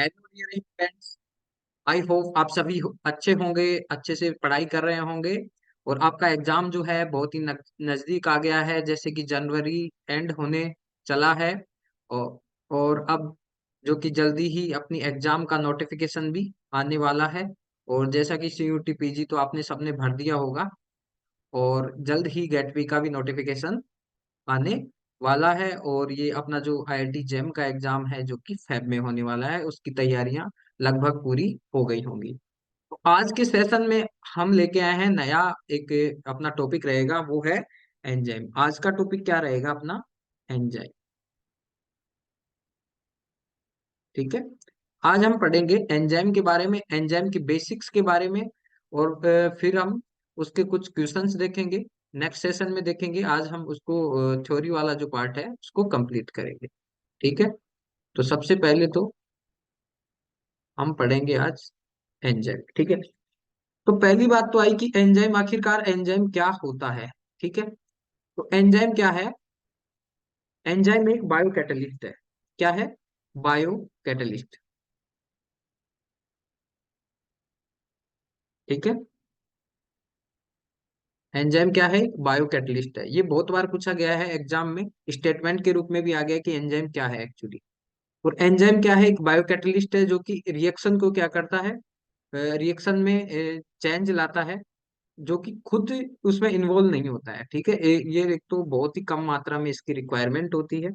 Hello dear friends. I hope आप सभी अच्छे होंगे, अच्छे से पढ़ाई कर रहे होंगे। और आपका एग्जाम जो है बहुत ही नजदीक आ गया है, जैसे कि जनवरी एंड होने चला है। और और अब जो कि जल्दी ही अपनी एग्जाम का नोटिफिकेशन भी आने वाला है। और जैसा कि सीयूटी पीजी तो आपने सबने भर दिया होगा, और जल्द ही गेटवी का भी नोटिफिकेशन आने वाला है। और ये अपना जो आईआईटी जेम का एग्जाम है जो कि फेब में होने वाला है, उसकी तैयारियां लगभग पूरी हो गई होंगी। तो आज के सेशन में हम लेके आए हैं नया एक अपना टॉपिक रहेगा, वो है एंजाइम। आज का टॉपिक क्या रहेगा अपना? एंजाइम। ठीक है। आज हम पढ़ेंगे एंजाइम के बारे में, एंजाइम की बेसिक्स के बारे में। और फिर हम उसके कुछ क्वेश्चंस देखेंगे। नेक्स्ट सेशन में देखेंगे। आज हम उसको थ्योरी वाला जो पार्ट है उसको कंप्लीट करेंगे। ठीक है। तो सबसे पहले तो हम पढ़ेंगे आज एंजाइम। ठीक है। तो पहली बात तो आई कि एंजाइम, आखिरकार एंजाइम क्या होता है। ठीक है। तो एंजाइम क्या है? एंजाइम एक बायो कैटलिस्ट है। क्या है? Bio catalyst. ठीक है। एंजाइम क्या है? बायो कैटलिस्ट है। ये बहुत बार पूछा गया है एग्जाम में, स्टेटमेंट के रूप में भी आ गया कि एंजाइम क्या है एक्चुअली। और एंजाइम क्या है? एक बायो कैटलिस्ट है जो कि रिएक्शन को क्या करता है, रिएक्शन में चेंज लाता है, जो कि खुद उसमें इन्वॉल्व नहीं होता है। ठीक है। ये एक तो बहुत ही कम मात्रा में इसकी रिक्वायरमेंट होती है।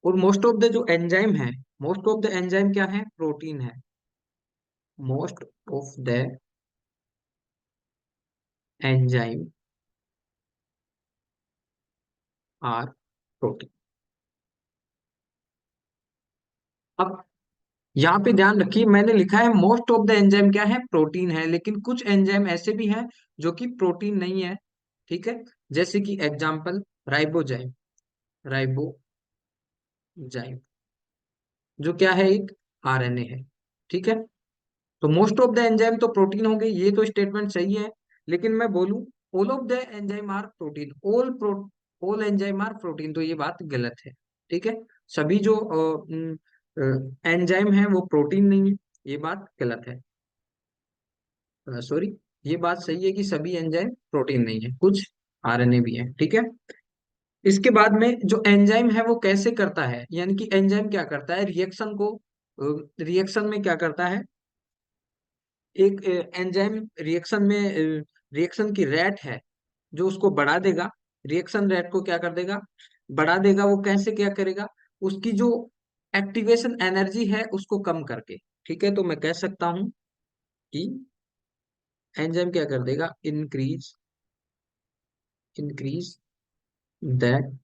और मोस्ट ऑफ द जो एंजाइम है, मोस्ट ऑफ द एंजाइम क्या है? प्रोटीन है। Most of the enzyme are protein. अब यहाँ पे ध्यान रखिए, मैंने लिखा है मोस्ट ऑफ द एंजाइम क्या है? प्रोटीन है, लेकिन कुछ एंजाइम ऐसे भी हैं जो कि प्रोटीन नहीं है। ठीक है। जैसे कि एग्जाम्पल राइबोजाइम। राइबोजाइम जो क्या है? एक आरएनए है। ठीक है। तो मोस्ट ऑफ द एंजाइम तो प्रोटीन होंगे, ये तो स्टेटमेंट सही है। लेकिन मैं बोलूं all of the enzyme are protein, all enzyme are protein, तो ये बात गलत है। ठीक है। सभी जो एंजाइम है वो प्रोटीन नहीं है, ये बात गलत है। सॉरी, ये बात सही है कि सभी एंजाइम प्रोटीन नहीं है, कुछ आरएनए भी है। ठीक है। इसके बाद में जो एंजाइम है वो कैसे करता है, यानी कि एंजाइम क्या करता है? रिएक्शन को, रिएक्शन में क्या करता है? एक एंजाइम रिएक्शन में, रिएक्शन की रेट है जो उसको बढ़ा देगा। रिएक्शन रेट को क्या कर देगा? बढ़ा देगा। वो कैसे क्या करेगा? उसकी जो एक्टिवेशन एनर्जी है उसको कम करके। ठीक है। तो मैं कह सकता हूं कि एंजाइम क्या कर देगा? Increase, increase the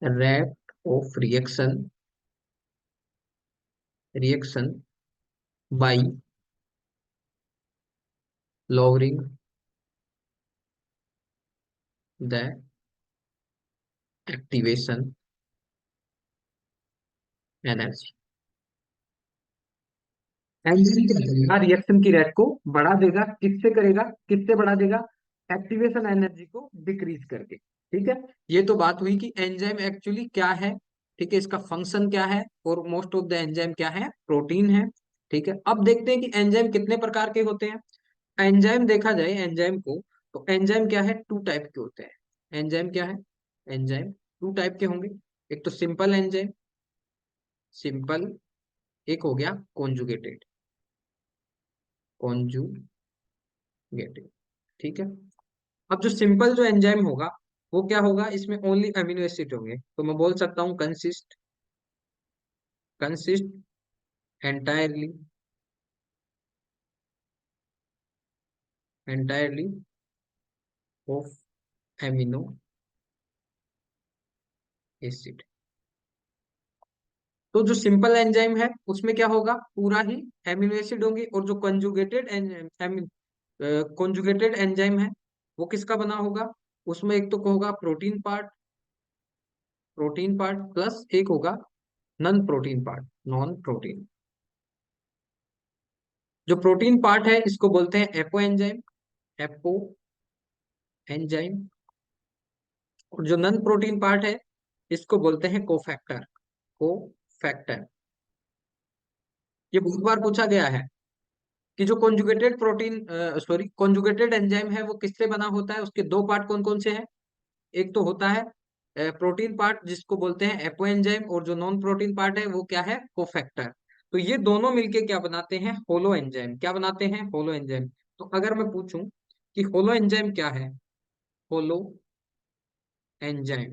rate of reaction, reaction by lowering the activation energy। Enzyme क्या करेगा? रिएक्शन की रेट को बढ़ा देगा। किससे करेगा? किससे बढ़ा देगा? एक्टिवेशन एनर्जी को डिक्रीज करके। ठीक है। ये तो बात हुई कि एंजाइम एक्चुअली क्या है। ठीक है। इसका फंक्शन क्या है? और मोस्ट ऑफ द एंजाइम क्या है? प्रोटीन है। ठीक है। अब देखते हैं कि एंजाइम कितने प्रकार के होते हैं। एंजाइम देखा जाए एंजाइम को, तो एंजाइम क्या है? टू टाइप के होते हैं। एंजाइम क्या है? एंजाइम टू टाइप के होंगे। एक तो सिंपल एंजाइम, सिंपल। एक हो गया कॉन्जुगेटेड, कॉन्जुगेटेड। ठीक है। अब जो सिंपल जो एंजाइम होगा वो क्या होगा? इसमें ओनली अमीनो एसिड होंगे, तो मैं बोल सकता हूँ consist, consist entirely, entirely of amino acid. तो जो सिंपल एंजाइम है उसमें क्या होगा? पूरा ही एमिनो एसिड होंगे। और जो कंजुगेटेड कंजुगेटेड एंजाइम है वो किसका बना होगा? उसमें एक तो होगा protein part, protein part plus एक होगा non protein part, non protein. जो प्रोटीन पार्ट है इसको बोलते हैं एपो एंजाइम, एपो एंजाइम। और जो नॉन प्रोटीन पार्ट है इसको बोलते हैं कोफैक्टर, कोफैक्टर। ये बहुत बार पूछा गया है कि जो conjugated protein sorry conjugated enzyme है वो किससे बना होता है, उसके दो पार्ट कौन कौन से हैं। एक तो होता है प्रोटीन पार्ट जिसको बोलते हैं एपो एंजाइम, और जो नॉन प्रोटीन पार्ट है वो क्या है, कोफैक्टर। तो ये दोनों मिलके क्या बनाते हैं, होलो एंजाइम। क्या बनाते हैं, होलो एंजाइम। तो अगर मैं पूछूं कि होलो एंजाइम क्या है, होलो एंजाइम,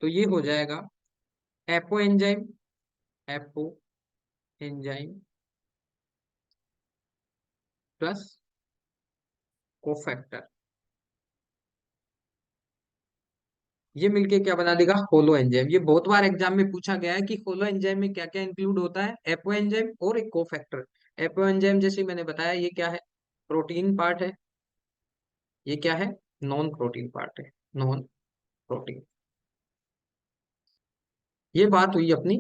तो ये हो जाएगा apo enzyme, apo enzyme plus cofactor, ये मिलके क्या बना देगा, होलो एंजाइम। ये बहुत बार एग्जाम में पूछा गया है कि होलो एंजाइम में क्या क्या इंक्लूड होता है, एपो एंजाइम और एक कोफैक्टर। एपो एंजाइम जैसे मैंने बताया ये क्या है, प्रोटीन पार्ट है। ये क्या है, नॉन प्रोटीन पार्ट है, नॉन प्रोटीन। ये बात हुई अपनी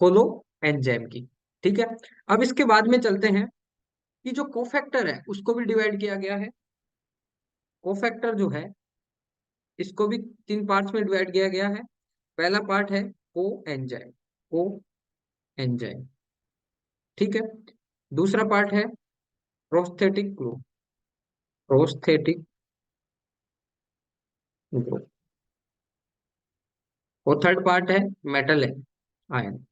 होलो एंजाइम की। ठीक है, अब इसके बाद में चलते हैं कि जो कोफैक्टर है उसको भी डिवाइड किया गया है। कोफैक्टर जो है इसको भी तीन पार्ट्स में डिवाइड किया गया है। पहला पार्ट है को एंजाइम, को एंजाइम। ठीक है, दूसरा पार्ट है प्रोस्थेटिक ग्रुप, प्रोस्थेटिक ग्रुप। और थर्ड पार्ट है मेटल आयन,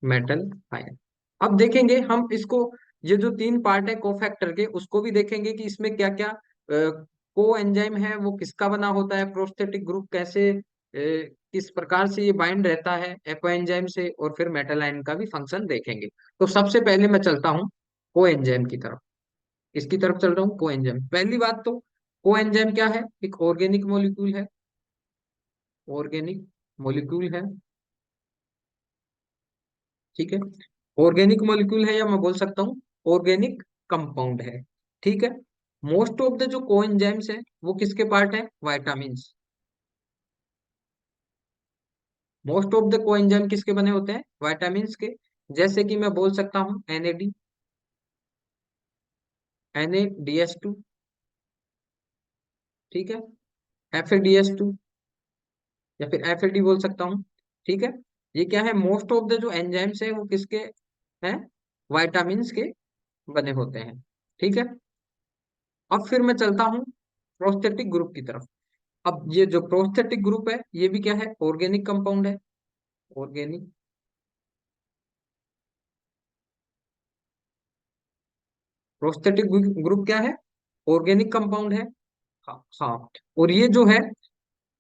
मेटल आयन। अब देखेंगे हम इसको, ये जो तीन पार्ट है कोफैक्टर के उसको भी देखेंगे कि इसमें क्या क्या को एंजाइम है वो किसका बना होता है, प्रोस्थेटिक ग्रुप कैसे किस प्रकार से ये बाइंड रहता है एपो एंजाइम से, और फिर मेटल आयन का भी फंक्शन देखेंगे। तो सबसे पहले मैं चलता हूँ को एंजाइम की तरफ, इसकी तरफ चल रहा हूँ को एंजाइम। पहली बात तो को एंजाइम क्या है, एक ऑर्गेनिक मॉलिक्यूल है, ऑर्गेनिक मॉलिक्यूल है। ठीक है, ऑर्गेनिक मॉलिक्यूल है, या मैं बोल सकता हूँ ऑर्गेनिक कंपाउंड है। ठीक है, मोस्ट ऑफ द जो कोएंजाइम्स है वो किसके पार्ट है, vitamin. Most of the coenzyme किसके बने होते हैं, वाइटामिन के। जैसे कि मैं बोल सकता हूँ NAD, NADH2। ठीक है, FADH2, या फिर FAD बोल सकता हूँ। ठीक है, ये क्या है, मोस्ट ऑफ द जो एंजाइम्स है वो किसके हैं, वाइटामिन के बने होते हैं। ठीक है, अब फिर मैं चलता हूँ प्रोस्थेटिक ग्रुप की तरफ। अब ये जो प्रोस्थेटिक ग्रुप है ये भी क्या है, ऑर्गेनिक कंपाउंड है, ऑर्गेनिक। प्रोस्थेटिक ग्रुप क्या है, ऑर्गेनिक कंपाउंड है। हाँ हाँ, और ये जो है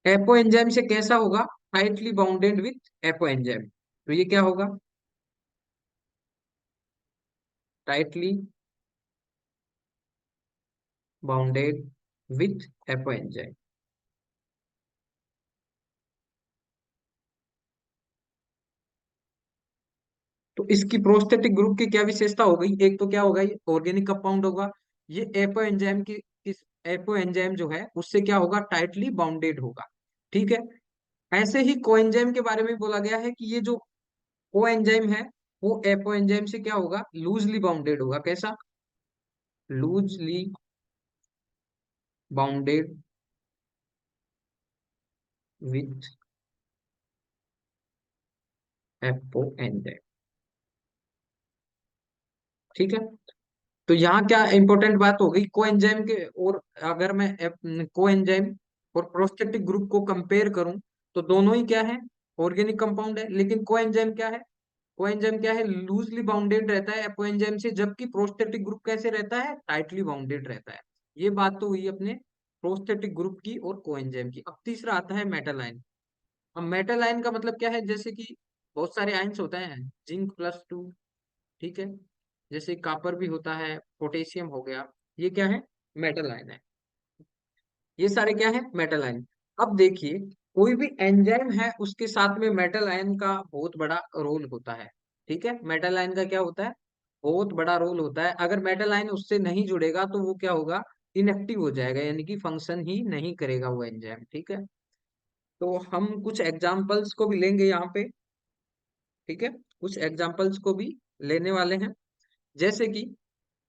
एपो एंजाइम से कैसा होगा, tightly bounded with apo enzyme. तो ये क्या होगा, tightly bounded with apo enzyme. तो इसकी प्रोस्थेटिक ग्रुप की क्या विशेषता हो गई, एक तो क्या होगा, ये ऑर्गेनिक कंपाउंड होगा, ये एपो एंजाइम की, इस एपो एंजाइम जो है उससे क्या होगा, टाइटली बाउंडेड होगा। ठीक है, ऐसे ही कोएंजाइम के बारे में बोला गया है कि ये जो कोएंजाइम है वो एपो एंजाइम से क्या होगा, लूजली बाउंडेड होगा। कैसा, loosely bounded with apo enzyme. ठीक है, तो यहाँ क्या इंपॉर्टेंट बात हो गई कोएंजाइम के, और अगर मैं कोएंजाइम और प्रोस्थेटिक ग्रुप को कंपेयर करूं तो दोनों ही क्या है, ऑर्गेनिक कंपाउंड है। लेकिन कोएंजाइम क्या है, कोएंजाइम क्या है, लूजली बाउंडेड रहता है एपोएंजाइम से, जबकि प्रोस्थेटिक ग्रुप कैसे रहता है, टाइटली बाउंडेड रहता है। ये बात तो हुई अपने प्रोस्थेटिक ग्रुप की और कोएंजाइम की। अब तीसरा आता है मेटल आयन। अब मेटल आयन का मतलब क्या है, जैसे कि बहुत सारे आयन्स होते हैं, जिंक+2। ठीक है, जैसे कॉपर भी होता है, पोटेशियम हो गया, ये क्या है, मेटल आयन है। ये सारे क्या है, मेटल आयन। अब देखिए, कोई भी एंजाइम है उसके साथ में मेटल आयन का बहुत बड़ा रोल होता है। ठीक है, मेटल आयन का क्या होता है, बहुत बड़ा रोल होता है। अगर मेटल आयन उससे नहीं जुड़ेगा तो वो क्या होगा, इनएक्टिव हो जाएगा, यानी कि फंक्शन ही नहीं करेगा वो एंजाइम। ठीक है, तो हम कुछ एग्जांपल्स को भी लेंगे यहाँ पे। ठीक है, कुछ एग्जांपल्स को भी लेने वाले हैं। जैसे कि,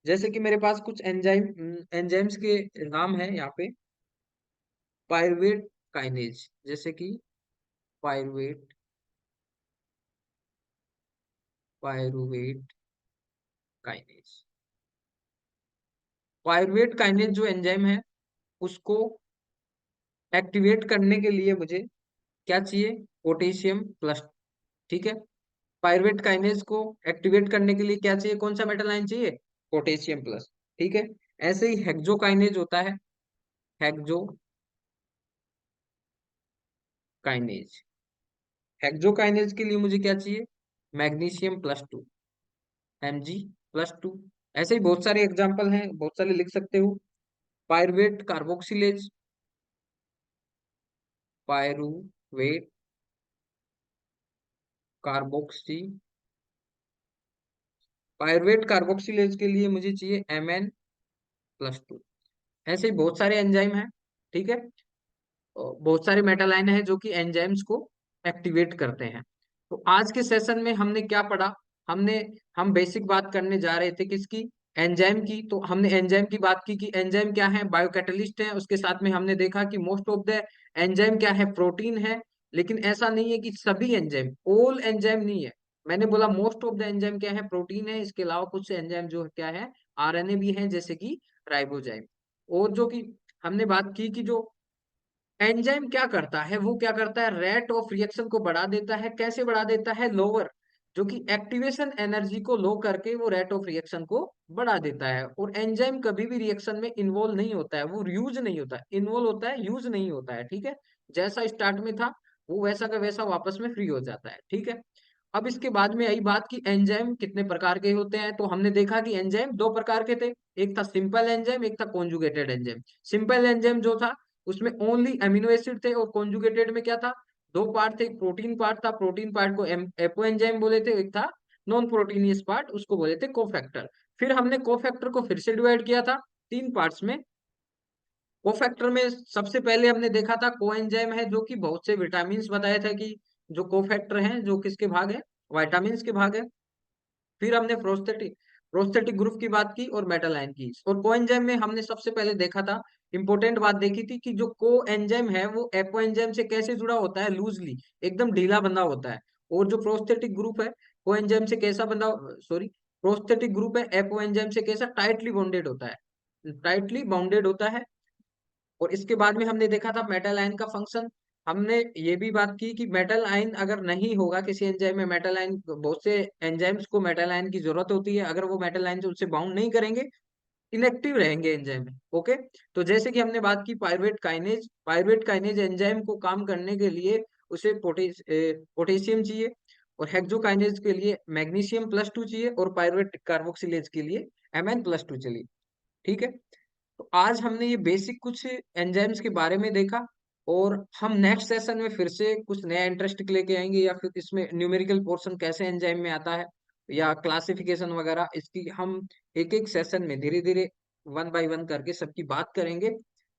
जैसे कि मेरे पास कुछ एंजाइम्स के नाम है यहाँ पे। पायरुवेट काइनेज, जैसे कि pyruvate pyruvate kinase. Pyruvate kinase जो एंजाइम है उसको एक्टिवेट करने के लिए मुझे क्या चाहिए? Potassium plus. ठीक है, पायरुवेट काइनेज को एक्टिवेट करने के लिए क्या चाहिए? कौन सा मेटल आयन चाहिए? Potassium plus. ठीक है, ऐसे ही हेक्सोकाइनेज होता है, हेक्सो काइनेज। हेक्सोकाइनेज के लिए मुझे क्या चाहिए? Magnesium plus two, Mg+2। ऐसे ही बहुत सारे एग्जाम्पल हैं, बहुत सारे लिख सकते हो। Pyruvate carboxylase, pyruvate carboxy, pyruvate carboxylase के लिए मुझे चाहिए Mn+2। ऐसे ही बहुत सारे एंजाइम हैं। ठीक है, बहुत सारे मेटल आयन हैं जो कि एंजाइम्स को एक्टिवेट करते हैं। तो आज के सेशन में हमने क्या पढ़ा? हमने हम बेसिक बात करने जा रहे थे किसकी? एंजाइम की। तो हमने एंजाइम की बात की कि एंजाइम क्या है? बायोकैटलिस्ट है। उसके साथ में हमने देखा कि मोस्ट ऑफ द एंजाइम क्या है? प्रोटीन है। लेकिन ऐसा नहीं है कि सभी एंजाइम, ऑल एंजाइम नहीं है। मैंने बोला मोस्ट ऑफ द एंजाइम क्या है? प्रोटीन है। इसके अलावा कुछ एंजाइम जो क्या है? आरएनए भी है, जैसे कि राइबोजाइम। और जो कि हमने बात की कि जो एंजाइम क्या करता है, वो क्या करता है? रेट ऑफ रिएक्शन को बढ़ा देता है। कैसे बढ़ा देता है? लोअर, जो कि एक्टिवेशन एनर्जी को लो करके वो रेट ऑफ रिएक्शन को बढ़ा देता है। और एंजाइम कभी भी रिएक्शन में इन्वॉल्व नहीं होता है, वो यूज नहीं होता है। इन्वॉल्व होता है, यूज नहीं होता है। ठीक है, जैसा स्टार्ट में था वो वैसा का वैसा वापस में फ्री हो जाता है। ठीक है, अब इसके बाद में आई बात कि एंजाइम कितने प्रकार के होते हैं। तो हमने देखा कि एंजाइम दो प्रकार के थे, एक था सिंपल एंजाइम, एक था कॉन्जुगेटेड एंजाइम। सिंपल एंजाइम जो था उसमें ओनली अमीनो एसिड थे, और कॉन्जुगेटेड में क्या था? दो पार्ट थे, एक प्रोटीन पार्ट था, प्रोटीन पार्ट को एपो एंजाइम बोले थे, एक था नॉन प्रोटीनियस पार्ट, उसको बोले थे कोफैक्टर। फिर हमने कोफैक्टर को फिर से डिवाइड किया था तीन पार्ट्स में। कोफैक्टर में सबसे पहले हमने देखा था कोएंजाइम है, जो कि बहुत से विटामिन बताए थे कि जो कोफैक्टर हैं जो किसके भाग है? विटामिन के भाग है। फिर हमने प्रोस्थेटिक ग्रुप की बात की और मेटल आयन की। और कोएंजाइम में हमने सबसे पहले देखा था, इंपॉर्टेंट बात देखी थी कि जो को एंजाइम है वो एपो एंजाइम से कैसे जुड़ा होता है? लूजली, एकदम ढीला बंधा होता है। और जो प्रोस्थेटिक ग्रुप है को एंजाइम से कैसा बंधा, सॉरी, प्रोस्थेटिक ग्रुप है एपो एंजाइम से कैसा? टाइटली बॉन्डेड होता है, टाइटली बाउंडेड होता है। और इसके बाद में हमने देखा था मेटल आयन का फंक्शन। हमने ये भी बात की कि मेटल आयन अगर नहीं होगा किसी एंजाइम में, मेटल आयन, बहुत से एंजाइम्स को मेटल आयन की जरूरत होती है, अगर वो मेटल आयन से उससे बाउंड नहीं करेंगे, इनएक्टिव रहेंगे एंजाइम में। ओके, तो जैसे कि हमने बात की पायरुवेट काइनेज एंजाइम को काम करने के लिए उसे पोटेशियम चाहिए, और हेक्सोकाइनेज के लिए मैग्नीशियम+2 चाहिए, और पायरुवेट कार्बोक्सिलेज के लिए Mn+2 चाहिए। ठीक है, तो आज हमने ये बेसिक कुछ एंजाइम्स के बारे में देखा। और हम नेक्स्ट सेशन में फिर से कुछ नया इंटरेस्ट लेके आएंगे, या फिर इसमें न्यूमेरिकल पोर्शन कैसे एंजाइम में आता है, या क्लासिफिकेशन वगैरह, इसकी हम एक एक सेशन में धीरे धीरे वन बाय वन करके सबकी बात करेंगे।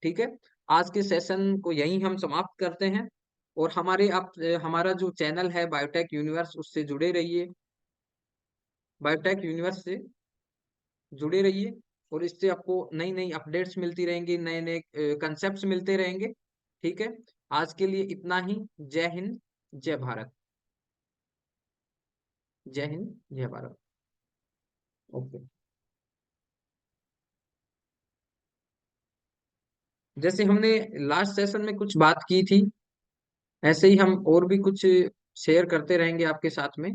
ठीक है, आज के सेशन को यहीं हम समाप्त करते हैं। और हमारा जो चैनल है बायोटेक यूनिवर्स, उससे जुड़े रहिए, बायोटेक यूनिवर्स से जुड़े रहिए। और इससे आपको नई नई अपडेट्स मिलती रहेंगी, नए नए कंसेप्ट्स मिलते रहेंगे। ठीक है, आज के लिए इतना ही। जय हिंद, जय भारत। जय हिंद, जय भारत। ओके, जैसे हमने लास्ट सेशन में कुछ बात की थी, ऐसे ही हम और भी कुछ शेयर करते रहेंगे आपके साथ में।